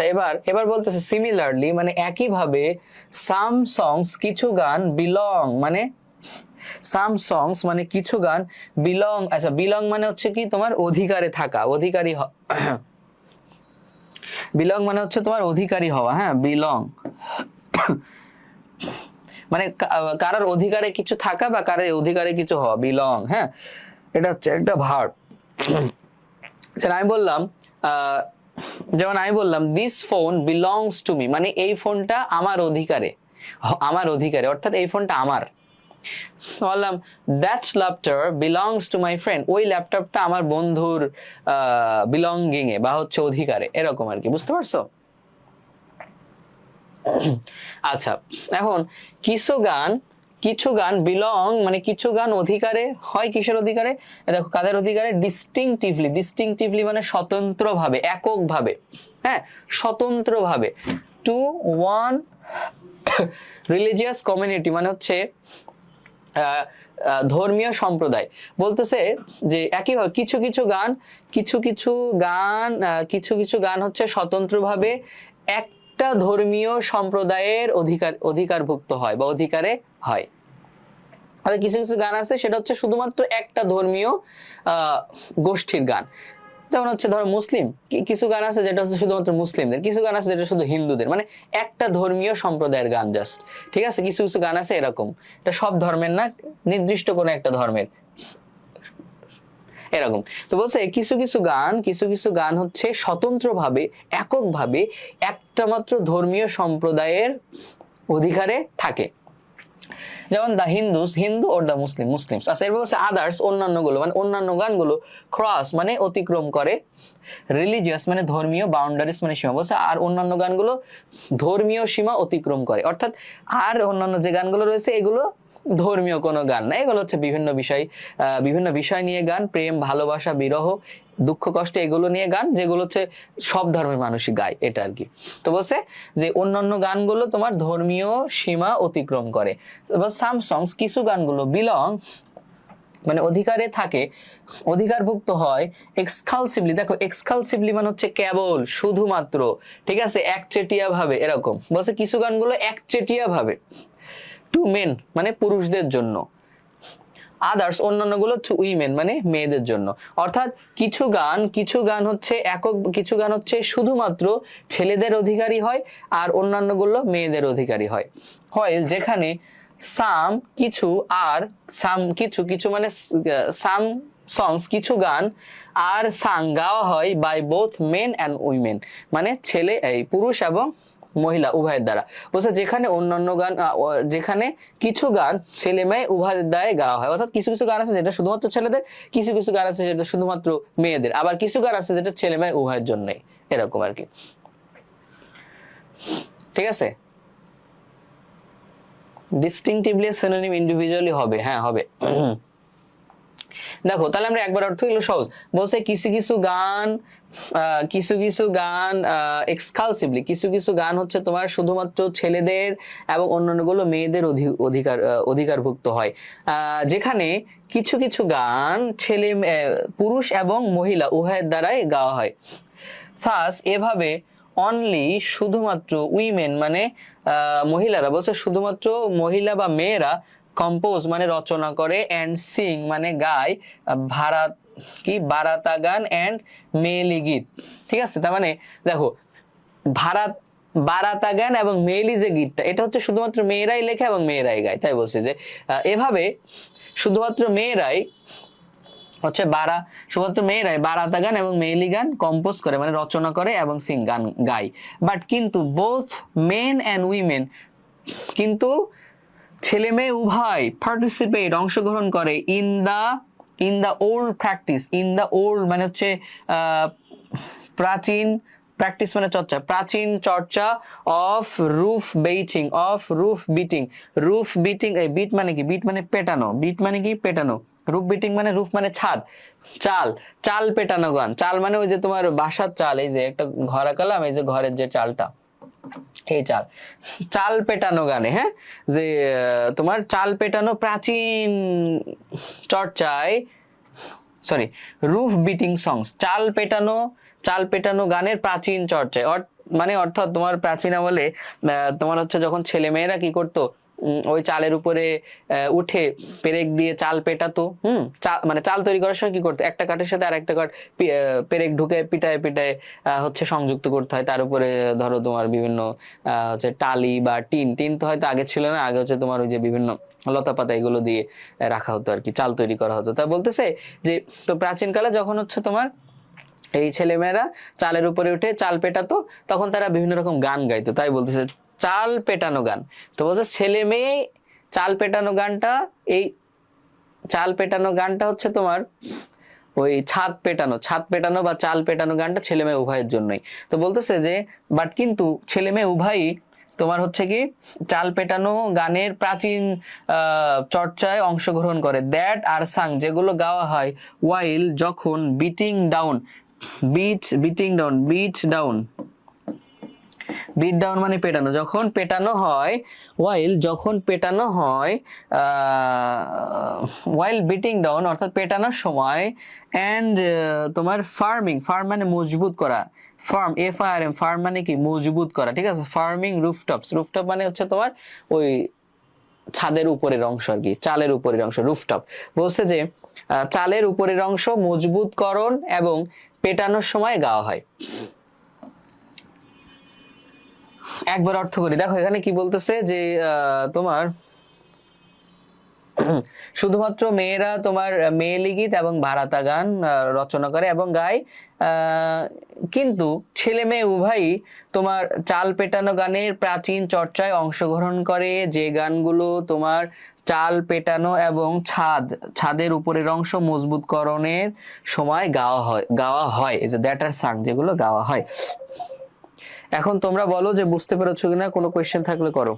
আচ্ছা, এবার এবার বলতেছে সিমিলারলি মানে একইভাবে সাম সংস কিছু গান বিলং মানে সাম সংস মানে কিছু গান বিলং, আচ্ছা বিলং মানে হচ্ছে কি তোমার অধিকারে থাকা, অধিকারী বিলং মানে হচ্ছে তোমার অধিকারী হওয়া, হ্যাঁ বিলং মানে কারোর অধিকারে কিছু থাকা বা কারোর অধিকারে কিছু হওয়া, বিলং, হ্যাঁ এটা হচ্ছে একটা ভার্ব। আমি বললাম যেমন আমি বললাম this phone belongs to me, মানে এই ফোনটা আমার অধিকারে, আমার অধিকারে অর্থাৎ এই ফোনটা আমার। বললাম that laptop belongs to my friend, ওই ল্যাপটপটা আমার বন্ধুর বিলঙ্গিং এ বা হচ্ছে অধিকারে, এরকম আর কি, বুঝতে পারছো? আচ্ছা, এখন কিছু গান বিলং মানে কিছু গান অধিকারে হয়, কিসের অধিকারে? দেখো কাদের অধিকারে, ডিস্টিংটিভলি, ডিস্টিংটিভলি মানে স্বতন্ত্রভাবে, এককভাবে, হ্যাঁ স্বতন্ত্রভাবে, টু ওয়ান রিলিজিয়াস কমিউনিটি মানে হচ্ছে ধর্মীয় সম্প্রদায়। বলতেছে যে একইভাবে কিছু কিছু গান কিছু কিছু গান হচ্ছে স্বতন্ত্রভাবে একটা ধর্মীয় সম্প্রদায়ের অধিকারভুক্ত হয় বা অধিকারে হয়। আর কিছু কিছু গান আছে সেটা হচ্ছে শুধুমাত্র একটা ধর্মীয় গোষ্ঠীর গান, যেমন হচ্ছে ধরো মুসলিম, কিছু গান আছে যেটা হচ্ছে শুধুমাত্র মুসলিমদের, কিছু গান আছে যেটা শুধু হিন্দুদের, মানে একটা ধর্মীয় সম্প্রদায়ের গান জাস্ট, ঠিক আছে? কিছু কিছু গান আছে এরকম, এটা সব ধর্মের না, নির্দিষ্ট কোনো একটা ধর্মের এরকম। তো বলছে কিছু কিছু গান হচ্ছে স্বতন্ত্রভাবে, এককভাবে একটা মাত্র ধর্মীয় সম্প্রদায়ের অধিকারে থাকে, যেমন the Hindus Hindu or the Muslim Muslims. আচ্ছা এরপর হচ্ছে আদার্স অন্যান্য গুলো, মানে অন্যান্য গানগুলো ক্রস মানে অতিক্রম করে, রিলিজিয়াস মানে ধর্মীয়, বাউন্ডারিজ মানে সীমা, বলছে আর অন্যান্য গানগুলো ধর্মীয় সীমা অতিক্রম করে, অর্থাৎ আর অন্যান্য যে গানগুলো রয়েছে এগুলো ধর্মীয় কোনো গান না, এগুলো হচ্ছে বিভিন্ন বিষয় নিয়ে গান, প্রেম ভালোবাসা বিরহ দুঃখ কষ্ট এগুলো নিয়ে গান, যেগুলো হচ্ছে সব ধর্মের মানুষই গায়, এটা আর কি। তো বলছে যে অন্যান্য গানগুলো তোমার ধর্মীয় সীমা অতিক্রম করে। সাম সংস কিছু গানগুলো বিলং মানে অধিকারে থাকে, অধিকারভুক্ত হয় এক্সক্লুসিভলি, দেখো এক্সক্লুসিভলি মানে হচ্ছে কেবল, শুধুমাত্র, ঠিক আছে, একচেটিয়া ভাবে, এরকম বলছে কিছু গানগুলো একচেটিয়া ভাবে, টু মেন মানে পুরুষদের জন্য, আদার্স অন্যান্য গুলো টু উইমেন মানে মেয়েদের জন্য। অর্থাৎ কিছু গান হচ্ছে একক, কিছু গান হচ্ছে শুধুমাত্র ছেলেদের অধিকারী হয় আর অন্যান্য গুলো মেয়েদের অধিকারী হয়। হয় যেখানে সাম কিছু আর সাম কিছু মানে সাম সংস কিছু গান আর সাং গাওয়া হয় by both men and women, মানে পুরুষ এবং মহিলা উভয়ের দ্বারা। বলছে যেখানে অন্যান্য গান যেখানে কিছু গান ছেলে মেয়ে উভয়ের দ্বারা গাওয়া হয়, অর্থাৎ কিছু কিছু গান আছে যেটা শুধুমাত্র ছেলেদের, কিছু কিছু গান আছে যেটা শুধুমাত্র মেয়েদের, আবার কিছু গান আছে যেটা ছেলে মেয়ে উভয়ের জন্যই, এরকম আর কি, ঠিক আছে? ডিস্টিংটিভলি সিনোনিম ইন্ডিভিজুয়ালি হবে, হ্যাঁ হবে। দেখো তাহলে আমরা একবার অর্থ হলো সহজ, বলছে কিছু কিছু গান এক্সক্লুসিভলি, কিছু গান হচ্ছে তোমার শুধুমাত্র ছেলেদের এবং অন্যান্য গুলো মেয়েদের অধিকারভুক্ত হয়, যেখানে কিছু কিছু গান পুরুষ এবং মহিলা উভয়ের দ্বারাই গাওয়া হয়। ফার্স্ট এভাবে অনলি শুধুমাত্র উইমেন মানে মহিলারা, বলছে শুধুমাত্র মহিলা বা মেয়েরা কম্পোজ মানে রচনা করে, এন্ড সিং মানে গায়, বারাতা গান এন্ড মেয়েলি গীত, ঠিক আছে? তার মানে দেখো বারাতা গান এবং মেয়েলি যে গীতটা এটা হচ্ছে শুধুমাত্র মেয়েরাই লেখে এবং মেয়েরাই গায়, তাই বলছে যে এভাবে শুধুমাত্র মেয়েরাই হচ্ছে শুধুমাত্র মেয়েরাই বারাতা গান এবং মেয়েলি গান কম্পোজ করে মানে রচনা করে এবং সিং গান গায়। বাট কিন্তু বোথ মেন অ্যান্ড উইমেন, কিন্তু ছেলে মেয়ে উভয় পার্টিসিপেট অংশগ্রহণ করে in the old practice, in the old মানে হচ্ছে প্রাচীন, প্র্যাকটিস মানে চর্চা, প্রাচীন চর্চা অফ রুফ বিটিং, এই বিট মানে কি, বিট মানে পেটানো, বিট মানে কি পেটানো, রুফ বিটিং মানে রুফ মানে ছাদ, চাল পেটানো গান, চাল মানে ওই যে তোমার বাসার চাল, এই যে একটা ঘর আঁকালাম, এই যে ঘরের যে চালটা, এই চাল পেটানো গানে, হ্যাঁ যে তোমার চাল পেটানো প্রাচীন চর্চায়, রুফ বিটিং সংস, চাল পেটানো গানের প্রাচীন চর্চায়, মানে অর্থাৎ তোমার প্রাচীন আমলে তোমার হচ্ছে যখন ছেলে মেয়েরা কি করতো, ওই চালের উপরে উঠে পেরেক দিয়ে চাল পেটাতো। মানে চাল তৈরি করার সময় কি করতো, একটা কাঠের সাথে আর একটা কাঠ পেরেক ঢুকে পিটায় পিটায় হচ্ছে সংযুক্ত করতে হয়। তার উপরে ধরো তোমার বিভিন্ন হচ্ছে টালি বা টিন, টিন তো হয়তো আগে ছিল না, আগে হচ্ছে তোমার ওই যে বিভিন্ন লতা পাতা এগুলো দিয়ে রাখা হতো আর কি, চাল তৈরি করা হতো। তা বলতেছে যে তো প্রাচীনকালে যখন হচ্ছে তোমার এই ছেলেমেয়েরা চালের উপরে উঠে চাল পেটাতো, তখন তারা বিভিন্ন রকম গান গাইতো। তাই বলতেছে চাল পেটানো গান। তো বলছে ছেলে মেয়ে চাল পেটানো গানটা, এই চাল পেটানো গানটা হচ্ছে তোমার ওই ছাদ পেটানো বা চাল পেটানো গানটা ছেলে মেয়ে উভয়ের জন্যই। তো বলতেছে যে বাট কিন্তু ছেলে মেয়ে উভয়ই তোমার হচ্ছে কি চাল পেটানো গানের প্রাচীন চর্চায় অংশগ্রহণ করে, দ্যাট আর সাং যেগুলো গাওয়া হয়, ওয়াইল যখন বিটিং ডাউন, বিট ডাউন মানে পেটানো, যখন পেটানো হয়, যখন পেটানো হয়, ওয়াইল বিটিং ডাউন অর্থাৎ পেটানোর সময়, অ্যান্ড তোমার ফার্ম মানে মজবুত করা, ফার্ম মানে কি মজবুত করা, ঠিক আছে। ফার্মিং রুফটপ মানে হচ্ছে তোমার ওই ছাদের উপরের অংশ আর কি, চালের উপরের অংশ রুফটপ। বলছে যে চালের উপরের অংশ মজবুতকরণ এবং পেটানোর সময় গাওয়া হয়। একবার অর্থ করি, দেখো এখানে কি বলতেছে যে তোমার শুধুমাত্র মেয়েরা তোমার মেয়েলি গীত এবং ভাড়াতা গান রচনা করে এবং গায়, কিন্তু ছেলে মেয়ে উভয়ই তোমার চাল পেটানো গানের প্রাচীন চর্চায় অংশগ্রহণ করে, যে গানগুলো তোমার চাল পেটানো এবং ছাদের উপরের অংশ মজবুতকরণের সময় গাওয়া হয় এই যে দ্যাট আর সাং, যেগুলো গাওয়া হয়। এখন তোমরা বলো যে বুঝতে পেরেছো কিনা, কোনো কোয়েশ্চেন থাকলে করো।